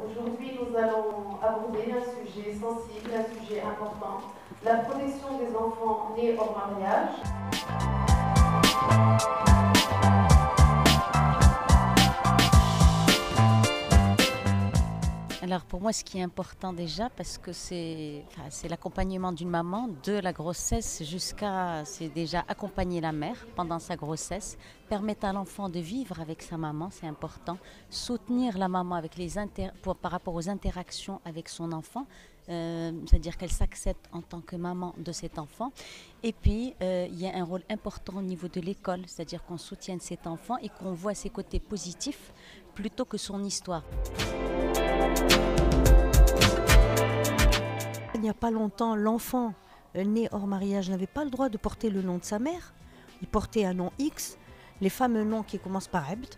Aujourd'hui, nous allons aborder un sujet sensible, un sujet important, la protection des enfants nés hors mariage. Alors pour moi, ce qui est important déjà, parce que c'est l'accompagnement d'une maman de la grossesse jusqu'à, c'est déjà accompagner la mère pendant sa grossesse, permettre à l'enfant de vivre avec sa maman, c'est important, soutenir la maman avec par rapport aux interactions avec son enfant, c'est-à-dire qu'elle s'accepte en tant que maman de cet enfant. Et puis, il y a un rôle important au niveau de l'école, c'est-à-dire qu'on soutienne cet enfant et qu'on voit ses côtés positifs plutôt que son histoire. Il n'y a pas longtemps, l'enfant né hors mariage n'avait pas le droit de porter le nom de sa mère. Il portait un nom X, les fameux noms qui commencent par Abd.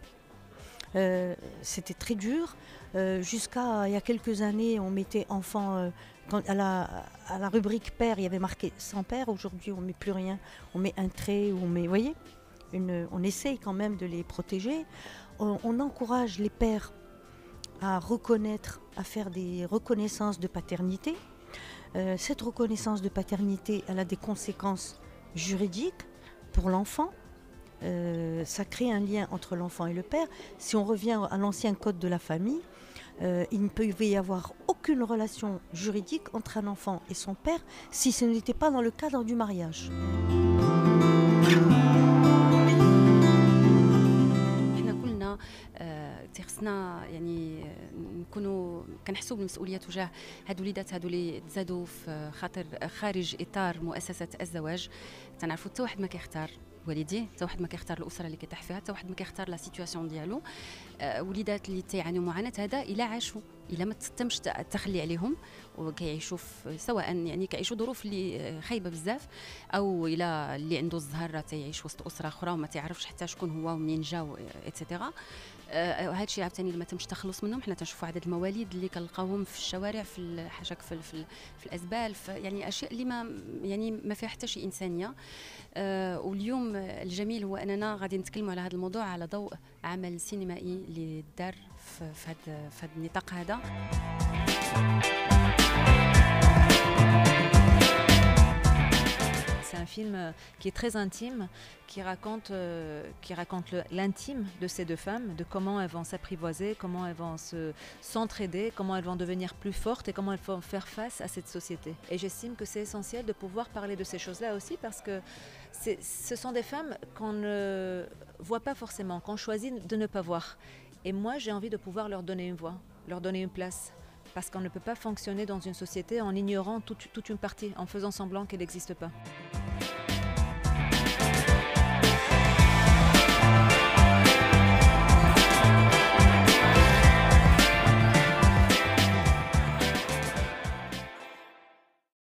C'était très dur. Jusqu'à il y a quelques années, on mettait enfant, à la rubrique père, il y avait marqué sans père. Aujourd'hui, on ne met plus rien. On met un trait, on met, vous voyez, on essaye quand même de les protéger. On encourage les pères à reconnaître, à faire des reconnaissances de paternité. Cette reconnaissance de paternité, elle a des conséquences juridiques pour l'enfant. Ça crée un lien entre l'enfant et le père. Si on revient à l'ancien code de la famille, il ne peut y avoir aucune relation juridique entre un enfant et son père si ce n'était pas dans le cadre du mariage. خصنا يعني نكونوا كنحسوا بالمسؤوليه تجاه هاد الوليدات هادو اللي تزادوا في خاطر خارج اطار مؤسسه الزواج. تنعرفوا حتى واحد ما كيختار والديه، حتى واحد ما كيختار الاسره اللي كيطيح فيها، حتى واحد ما كيختار لا سيتوياسيون ديالو. وليدات اللي تيعانيوا معاناه هذا الا عاشوا، الا ما تمش التخلي عليهم وكيعيشوا سواء يعني كيعيشوا ظروف اللي خايبه بزاف، او الا اللي عنده الزهر تيعيش وسط اسره اخرى وما تيعرفش حتى شكون هو ومنين جا ايتترا. هذا الشيء عاوتاني ما تمش التخلص منهم. حنا تنشوفوا عدد المواليد اللي كنلقاوهم في الشوارع، في حاشاك في الازبال، يعني اشياء اللي ما فيها حتى شي انسانيه. واليوم الجميل هو اننا غادي نتكلموا على هذا الموضوع على ضوء عمل سينمائي اللي دار في هذا النطاق هذا. C'est un film qui est très intime, qui raconte l'intime de ces deux femmes, de comment elles vont s'apprivoiser, comment elles vont s'entraider, comment elles vont devenir plus fortes et comment elles vont faire face à cette société. Et j'estime que c'est essentiel de pouvoir parler de ces choses-là aussi parce que ce sont des femmes qu'on ne voit pas forcément, qu'on choisit de ne pas voir. Et moi, j'ai envie de pouvoir leur donner une voix, leur donner une place. Parce qu'on ne peut pas fonctionner dans une société en ignorant toute une partie, en faisant semblant qu'elle n'existe pas.